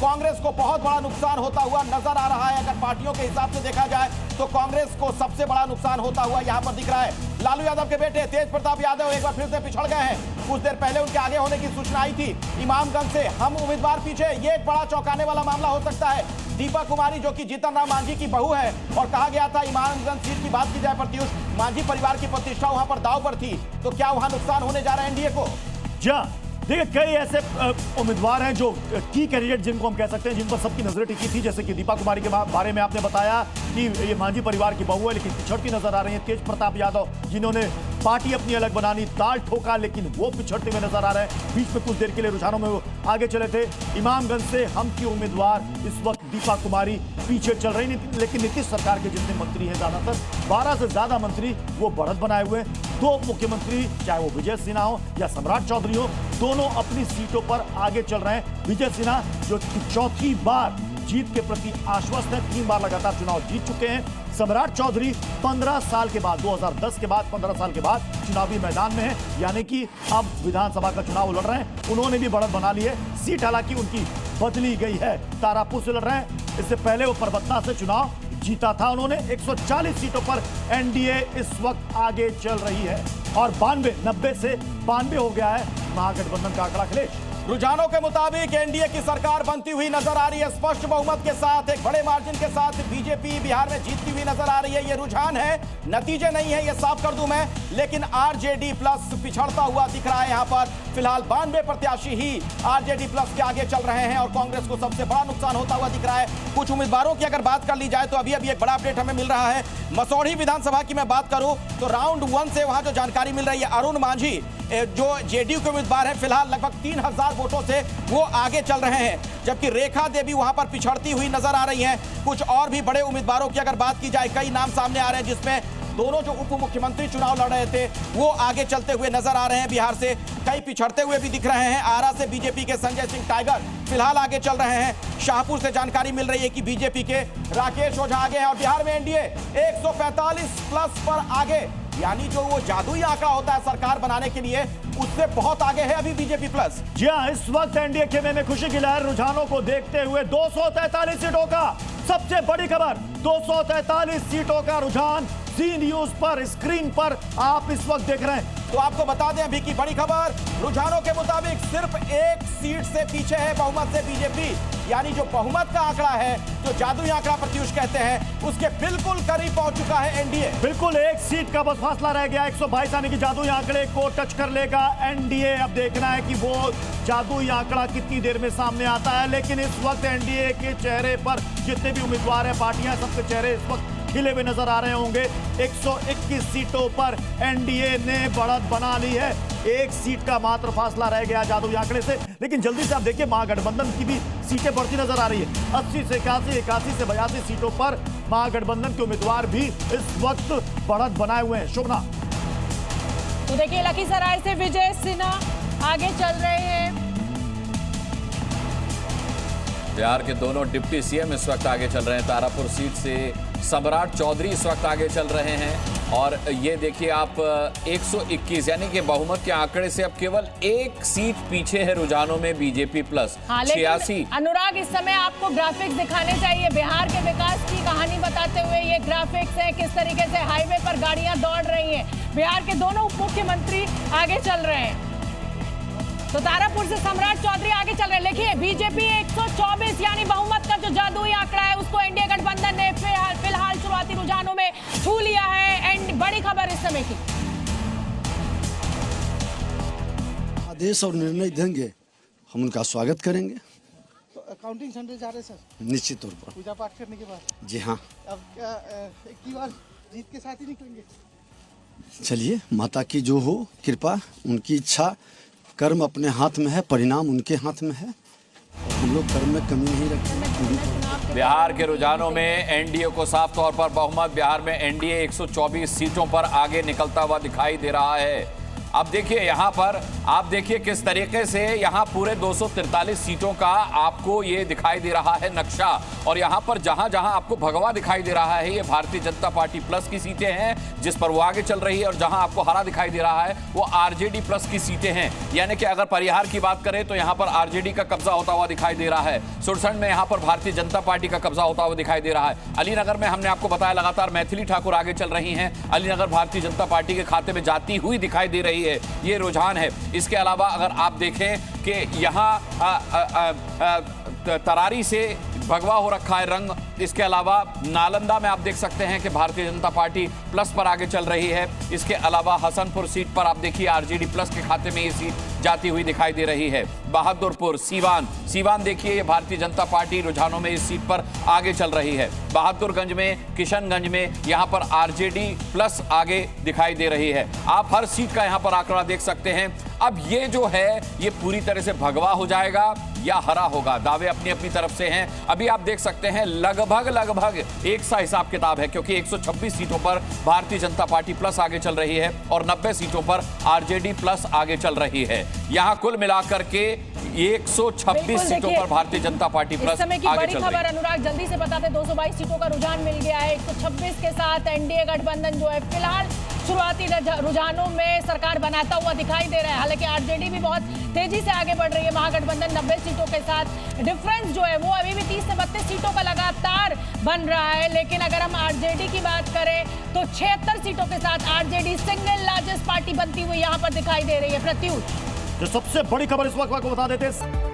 कांग्रेस को बहुत बड़ा नुकसान होता हुआ नजर आ रहा है। अगर पार्टियों के हिसाब से देखा जाए तो कांग्रेस को सबसे बड़ा नुकसान होता हुआ यहां पर दिख रहा है। लालू यादव के बेटे तेज प्रताप यादव एक बार फिर से पिछड़ गए हैं। कुछ देर पहले उनके आगे होने की सूचना आई थी इमामगंज से, हम उम्मीदवार पीछे। ये एक बड़ा चौंकाने वाला मामला हो सकता है। दीपा कुमारी जो कि जीतन राम मांझी की बहू है, और कहा गया था इमामगंज सीट की बात की जाए प्रत्युष, मांझी परिवार की प्रतिष्ठा वहां पर दांव पर थी, तो क्या वहां नुकसान होने जा रहा है एनडीए को? देखिए, कई ऐसे उम्मीदवार हैं जो की कैंडिडेट जिनको हम कह सकते हैं, जिन पर सबकी नजरें टिकी थी, जैसे कि दीपा कुमारी के बारे में आपने बताया कि ये मांझी परिवार की बहू है लेकिन पिछड़ती नजर आ रही है। तेज प्रताप यादव जिन्होंने पार्टी अपनी अलग बनानी, ताल ठोका, लेकिन वो पिछड़ते हुए नजर आ रहे हैं। बीच में कुछ देर के लिए रुझानों में वो आगे चले थे। इमामगंज से हम की उम्मीदवार इस वक्त दीपा कुमारी पीछे चल रही, लेकिन नीतीश सरकार के जितने मंत्री हैं, ज्यादातर 12 से ज्यादा मंत्री वो बढ़त बनाए हुए हैं। दो मुख्यमंत्री, चाहे वो विजय सिन्हा हो या सम्राट चौधरी हो, दोनों अपनी सीटों पर आगे चल रहे हैं। विजय सिन्हा जो चौथी बार जीत के प्रति आश्वस्त है, 3 बार लगातार चुनाव जीत चुके हैं। सम्राट चौधरी 15 साल के बाद, 2010 के बाद 15 साल के बाद चुनावी मैदान में है, यानी कि अब विधानसभा का चुनाव लड़ रहे हैं। उन्होंने भी बढ़त बना ली है। सीट हालांकि उनकी बदली गई है, तारापुर से लड़ रहे हैं। इससे पहले वो परबत्ता से चुनाव जीता था उन्होंने। 140 सीटों पर एनडीए इस वक्त आगे चल रही है और 90 से 92 हो गया है महागठबंधन का आंकड़ा। अखिलेश, रुझानों के मुताबिक एनडीए की सरकार बनती हुई नजर आ रही है, स्पष्ट बहुमत के साथ, एक बड़े मार्जिन के साथ बीजेपी बिहार में जीतती हुई नजर आ रही है। ये रुझान है, नतीजे नहीं है, ये साफ कर दूं मैं, लेकिन आरजेडी प्लस पिछड़ता हुआ दिख रहा है। यहां पर फिलहाल 92 प्रत्याशी ही आरजेडी प्लस के आगे चल रहे हैं और कांग्रेस को सबसे बड़ा नुकसान होता हुआ दिख रहा है। कुछ उम्मीदवारों की अगर बात कर ली जाए तो अभी एक बड़ा अपडेट हमें मिल रहा है। मसौढ़ी विधानसभा की मैं बात करूं तो राउंड 1 से वहां जो जानकारी मिल रही है, अरुण मांझी जो जेडीयू के उम्मीदवार हैं, फिलहाल लगभग 3000 वोटों से वो आगे चल रहे हैं, जबकि रेखा देवी वहां पर पिछड़ती हुई नजर आ रही हैं। कुछ और भी बड़े उम्मीदवारों की अगर बात की जाए, कई नाम सामने आ रहे हैं, जिसमें दोनों जो उप मुख्यमंत्री चुनाव लड़ रहे थे वो आगे चलते हुए नजर आ रहे हैं बिहार से, कई पिछड़ते हुए भी दिख रहे हैं। आरा से बीजेपी के संजय सिंह टाइगर फिलहाल आगे चल रहे हैं। शाहपुर से जानकारी मिल रही है कि बीजेपी के राकेश ओझा आगे हैं और बिहार में एनडीए 145 प्लस पर आगे, यानी जो वो जादुई आंकड़ा होता है सरकार बनाने के लिए, उससे बहुत आगे है अभी बीजेपी प्लस। जी हां, इस वक्त एनडीए खेमे में खुशी की लहर। रुझानों को देखते हुए 243 सीटों का, सबसे बड़ी खबर, 243 सीटों का रुझान जी न्यूज पर स्क्रीन पर आप इस वक्त देख रहे हैं। तो आपको बता दें अभी की बड़ी खबर, रुझानों के मुताबिक सिर्फ एक सीट से पीछे है बहुमत से बीजेपी, यानी जो बहुमत का आंकड़ा है, जो जादुई आंकड़ा प्रत्युष कहते हैं, उसके बिल्कुल करीब पहुंच चुका है एनडीए। बिल्कुल एक सीट का बस फासला रह गया। 122 यानी कि जादुई आंकड़े को टच कर लेगा एनडीए। अब देखना है कि वो जादुई आंकड़ा कितनी देर में सामने आता है, लेकिन इस वक्त एनडीए के चेहरे पर जितने भी उम्मीदवार हैं, पार्टियां, सबके चेहरे इस वक्त खिले हुए नजर आ रहे होंगे। 121 सीटों पर एनडीए ने बढ़त बना ली है। एक सीट का मात्र फासला रह गया जादुई आंकड़े से, लेकिन जल्दी से आप देखिए महागठबंधन की भी सीटें बढ़ती नजर आ रही है। 80 से 81, 81 से 82 सीटों पर महागठबंधन के उम्मीदवार भी इस वक्त बढ़त बनाए हुए हैं। शोभना, तो देखिए लखीसराय से विजय सिन्हा आगे चल रहे हैं। बिहार के दोनों डिप्टी सीएम इस वक्त आगे चल रहे हैं। तारापुर सीट से सम्राट चौधरी इस वक्त आगे चल रहे हैं और ये देखिए आप 121 यानी कि बहुमत के आंकड़े से अब केवल एक सीट पीछे है रुझानों में बीजेपी प्लस 86। अनुराग, इस समय आपको ग्राफिक्स दिखाने चाहिए बिहार के विकास की कहानी बताते हुए। ये ग्राफिक्स है किस तरीके से हाईवे पर गाड़ियां दौड़ रही हैं। बिहार के दोनों उप मुख्यमंत्री आगे चल रहे हैं। तो तारापुर से सम्राट चौधरी आगे चल रहे हैं। देखिए बीजेपी 124 यानी बहुमत का जो जादुई आंकड़ा है, उसको एनडीए गठबंधन ने फिलहाल शुरुआती रुझानों में छू लिया है। एंड बड़ी खबर इस समय की, आदेश और निर्णय देंगे, हम उनका स्वागत करेंगे। तो अकाउंटिंग सेंटर जा रहे हैं सर? निश्चित तौर पर पूजा पाठ करने के बाद। जी हाँ। अब क्या एक ही बार जीत के साथ ही निकलेंगे? चलिए, माता की जो हो कृपा, उनकी इच्छा, कर्म अपने हाथ में है, परिणाम उनके हाथ में है, और हम लोग कर्म में कमी नहीं रखते। बिहार के रुझानों में एनडीए को साफ तौर पर बहुमत। बिहार में एनडीए 124 सीटों पर आगे निकलता हुआ दिखाई दे रहा है। अब देखिए यहां पर आप देखिए किस तरीके से यहां पूरे 243 सीटों का आपको ये दिखाई दे रहा है नक्शा, और यहां पर जहां जहां आपको भगवा दिखाई दे रहा है ये भारतीय जनता पार्टी प्लस की सीटें हैं जिस पर वो आगे चल रही है, और जहां आपको हरा दिखाई दे रहा है वो आरजेडी प्लस की सीटें हैं। यानी कि अगर परिहार की बात करें तो यहां पर आरजेडी का कब्जा होता हुआ दिखाई दे रहा है, सुरसंड में यहां पर भारतीय जनता पार्टी का कब्जा होता हुआ दिखाई दे रहा है, अलीनगर में हमने आपको बताया लगातार मैथिली ठाकुर आगे चल रही हैं, अलीनगर भारतीय जनता पार्टी के खाते में जाती हुई दिखाई दे रही है, ये रुझान है। इसके अलावा अगर आप देखें कि यहाँ तरारी से भगवा हो रखा है रंग, इसके अलावा नालंदा में आप देख सकते हैं कि भारतीय जनता पार्टी प्लस पर आगे चल रही है। इसके अलावा हसनपुर सीट पर आप देखिए आरजेडी प्लस के खाते में ये सीट जाती हुई दिखाई दे रही है। बहादुरपुर, सीवान देखिए ये भारतीय जनता पार्टी रुझानों में इस सीट पर आगे चल रही है। बहादुरगंज में, किशनगंज में यहाँ पर आरजेडी प्लस आगे दिखाई दे रही है। आप हर सीट का यहाँ पर आंकड़ा देख सकते हैं। अब ये जो है ये पूरी तरह से भगवा हो जाएगा या हरा होगा, दावे अपनी अपनी तरफ से हैं। अभी आप देख सकते हैं लगभग एक सा हिसाब किताब है, क्योंकि 126 सीटों पर भारतीय जनता पार्टी प्लस आगे चल रही है और 90 सीटों पर आरजेडी प्लस आगे चल रही है। यहां कुल मिलाकर के 126 सीटों पर भारतीय जनता पार्टी प्लस समय की आगे बड़ी चल रही खबर है। अनुराग जल्दी से बताते, 222 सीटों का रुझान मिल गया है। 126 के साथ एनडीए गठबंधन जो है फिलहाल शुरुआती रुझानों में सरकार बनाता हुआ दिखाई दे रहा है। हालांकि आरजेडी भी बहुत तेजी से आगे बढ़ रही है। महागठबंधन 90 सीटों के साथ, डिफरेंस जो है वो अभी भी 30 से 32 सीटों का लगातार बन रहा है। लेकिन अगर हम आरजेडी की बात करें तो 76 सीटों के साथ आरजेडी सिंगल लार्जेस्ट पार्टी बनती हुई यहां पर दिखाई दे रही है। प्रत्युष, जो सबसे बड़ी खबर इस वक्त आपको बता देते हैं।